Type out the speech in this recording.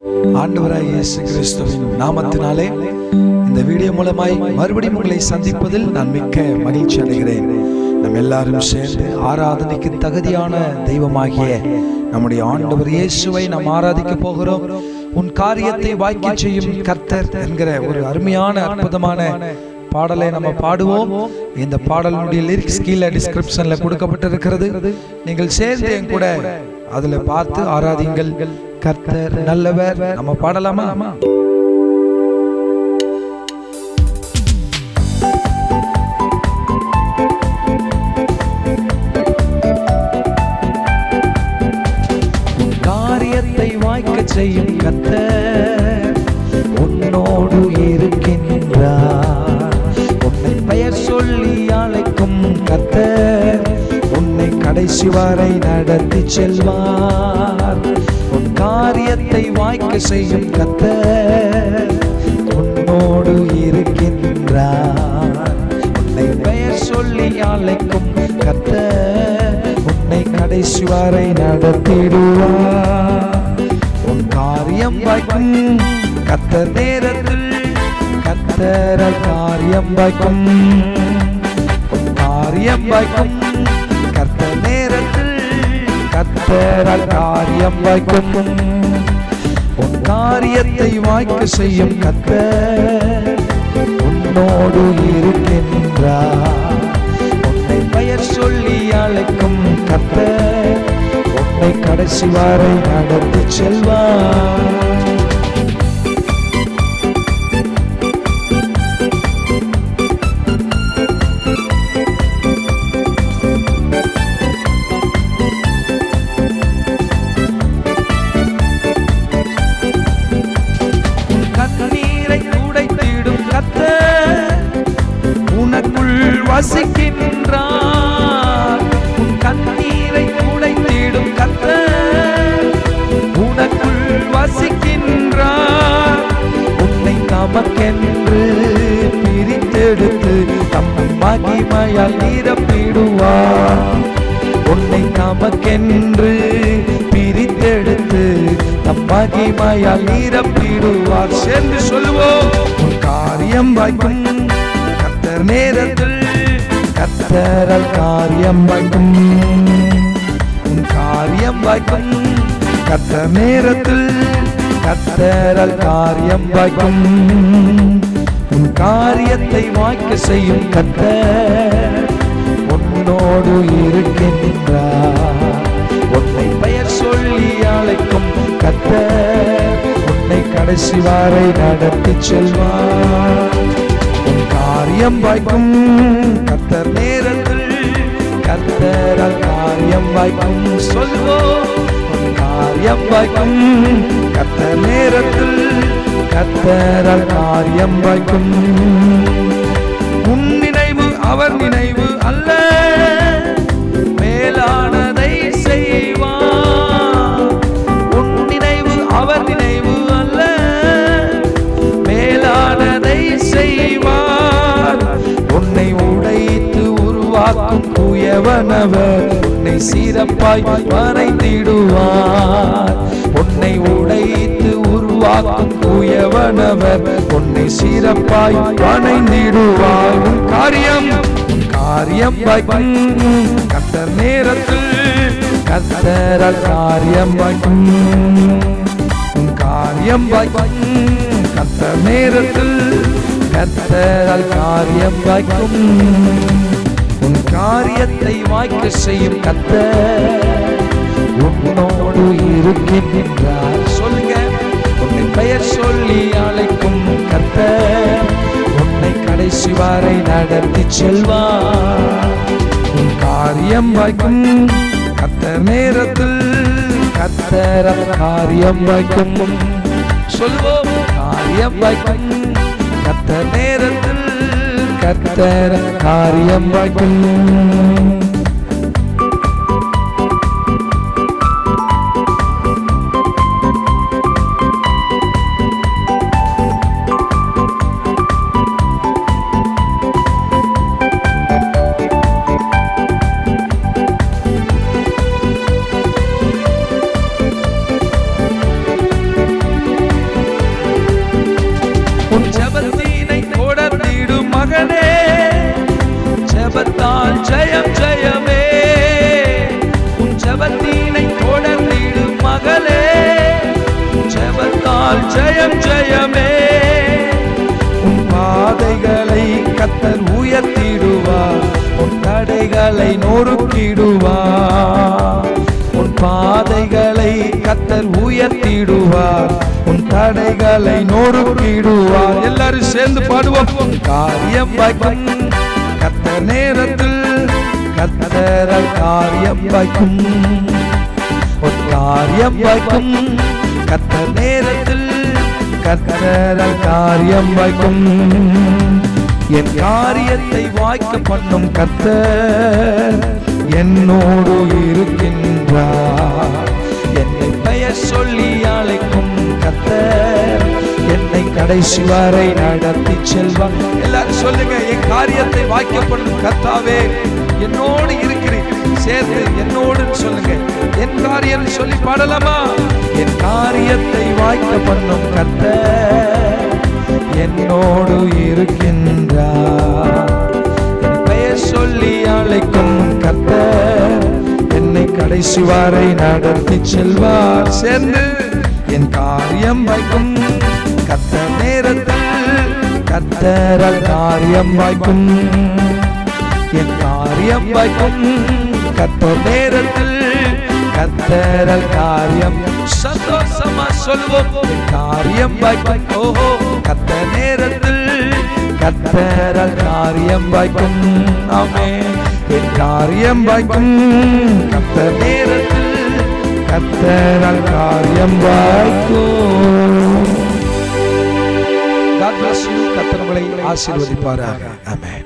ஆண்டவராய் இயேசு கிறிஸ்துவின் நாமத்தினாலே இந்த வீடியோ மூலமாய் மறுபடியும் உங்களை சந்திப்பதில் நான் மிக்க மகிழ்ச்சி அடைகிறேன். நம்ம எல்லாரும் சேர்ந்து ஆராதனைக்கு தகுதியான தெய்வமாகிய நம்முடைய ஆண்டவர் இயேசுவை நாம் ஆராதிக்க போகிறோம். உன் காரியத்தை வாய்க்க செய்யும் கர்த்தர் என்கிற ஒரு அருமையான அற்புதமான பாடலை நம்ம பாடுவோம். இந்த பாடலுடைய லிரிக்ஸ் கீழே டிஸ்கிரிப்ஷன்ல கொடுக்கப்பட்டிருக்கிறது. நீங்கள் சேர்ந்து என் கூட அதுல பார்த்து ஆராதிங்கள். கர்த்தர் நல்லவர். நம்ம பாடலாமா? காரியத்தை வாய்க்க செய்யும் கர்த்தர் உன்னோடு இருக்கின்றார். உன்னை பெயர் சொல்லி அழைக்கும் கர்த்தர் உன்னை கடைசி வரை நடத்தி செல்வார். உன் காரியத்தை வாய்க்க செய்யும் கர்த்தர் உன்னோடு இருக்கின்றார். உன்னை பெயர் சொல்லி அழைக்கும் கர்த்தர் உன்னை கடைசி வரை நடத்திடுவார். உன் காரியம் வாய்க்கும் கர்த்தர் நேரத்தில் கர்த்தரால் காரியம் வாய்க்கும். உன் காரியம் வாய்க்கும் கர்த்தர் நேரத்தில் கர்த்தரால் காரியம் வாய்க்கும். உன் காரியத்தை வாய்க்க செய்யும் கர்த்தர் உன்னோடு இருக்கின்றார். உன்னை பெயர் சொல்லி அழைக்கும் கர்த்தர் உன்னை கடைசி வரை நடத்தி செல்வார். வசிக்கின்றார். உன் கண்ணீரை துடைத்திடும் கர்த்தர் உனக்குள் வசிக்கின்றார். உன்னை தமக்கென்று பிரித்தெடுத்து தம் மகிமையால் நிரப்பிடுவார். உன்னை தமக்கென்று பிரித்தெடுத்து தம் மகிமையால் நிரப்பிடுவார். சேர்ந்து சொல்லுவோம். உன் காரியம் வாய்க்கும் கர்த்தர் நேரத்தில் கர்த்தரால் காரியம் வாய்க்கும். உன் காரியம் வாய்க்கும் கர்த்தர் நேரத்தில் கர்த்தரால் காரியம் வாய்க்கும். உன் காரியத்தை வாய்க்க செய்யும் கர்த்தர் உன்னோடு இருக்கின்றார். உன்னை பெயர் சொல்லி அழைக்கும் கர்த்தர் உன்னை கடைசி வரை நடத்தி செல்வார். காரியம் வாய்க்கும் கர்த்தர் நேரத்தில் கர்த்தரால் காரியம் வாய்க்கும். சொல்வோம். காரியம் வாய்க்கும் கர்த்தர் நேரத்தில் கர்த்தரால் காரியம் வாய்க்கும். உன் நினைவு அவர் நினைவு அல்ல, மேலானதை செய்வார். உன் நினைவு அவர் நினைவு அல்ல, மேலானதை செய்வார். உன்னை உடைத்து உருவாக்கும் தூயவனவர் உன்னை சிறப்பாய் வரைந்திடுவார். உன்னை உடைத்து உருவாக்கும் தூயவனவர் உன்னை சிறப்பாய் வரைந்திடுவார். உன் காரியம் வாய்க்கும் கர்த்தர் நேரத்தில் கர்த்தரால் காரியம் வாய்க்கும். உன் காரியம் வாய்க்கும் கர்த்தர் நேரத்தில் கர்த்தரால் காரியம் வாய்க்கும். உன் காரியத்தை வாய்க்க செய்யும் கர்த்தர் உன்னோடு இருக்கின்றார். சொல்லுங்க. உன்னை பெயர் சொல்லி அழைக்கும் கர்த்தர் உன்னை கடைசி வரை நடத்தி செல்வார். உன் காரியம் வாய்க்கும் கர்த்தர் நேரத்தில் கர்த்தரால் காரியம் வாய்க்கும். சொல்லுவோம். காரியம் வாய்க்கும் கர்த்தர் நேரத்தில் கர்த்தரால் காரியம் வாய்க்கும். ஜெபத்தால் ஜெயம் ஜெயமே, உன் ஜெபத்தினை தொடர்ந்திடு மகளே, ஜெபத்தால் ஜெயம் ஜெயமே. உன் பாதைகளை கர்த்தர் உயர்த்திடுவார், உன் தடைகளை நொறுக்கிடுவார். உன் பாதைகளை கர்த்தர் உயர்த்திடுவார், உன் தடைகளை நொறுக்கிடுவார். எல்லாரும் சேர்ந்து பாடுவோம். காரியம் வாய்க்கும் கர்த்தர் நேரத்தில், கர்த்தரால் காரியம் வாய்க்கும். ஒரு காரியம் வாய்க்கும் கர்த்தர் நேரத்தில், கர்த்தரால் காரியம் வாய்க்கும். என் காரியத்தை வாய்க்க பண்ணும் கர்த்தர் என்னோடு இருக்கின்றார். என்னை பெயர் சொல்லி அழைக்கும் கர்த்தர் என்னை கடைசி வரை நடத்தி செல்வார். எல்லாரும் சொல்லுங்க, என் காரியத்தை வாய்க்க பண்ணும் கர்த்தாவே என்னோடு இருக்கிறேன். சேர்ந்து என்னோடு சொல்லுங்க. என் காரியம் சொல்லி பாடலாமா? என் காரியத்தை வாய்க்க பண்ணும் கர்த்தர் என்னோடு இருக்கின்றார். என் பெயர் சொல்லி அழைக்கும் கர்த்தர் என்னை கடைசி வரை நடத்தி செல்வார். சேர்ந்து என் காரியம் வாய்க்கும் கர்த்தர் நேரத்தில், கர்த்தரால் காரியம் வாய்க்கும். என் காரியம் வாய்க்கும் கர்த்தர் நேரத்தில், கர்த்தரால் காரியம். சந்தோஷமா சொல்வோம். என் காரியம் வாய்க்கும் ஓஹோ கர்த்தர் நேரத்தில், கர்த்தரால் காரியம் வாய்க்கும். ஆமென். என் காரியம் வாய்க்கும் கர்த்தர் நேரத்தில், கர்த்தரால் காரியம் வாய்க்கும். God bless you. கர்த்தர் உங்களை ஆசீர்வதிப்பாராக. ஆமென்.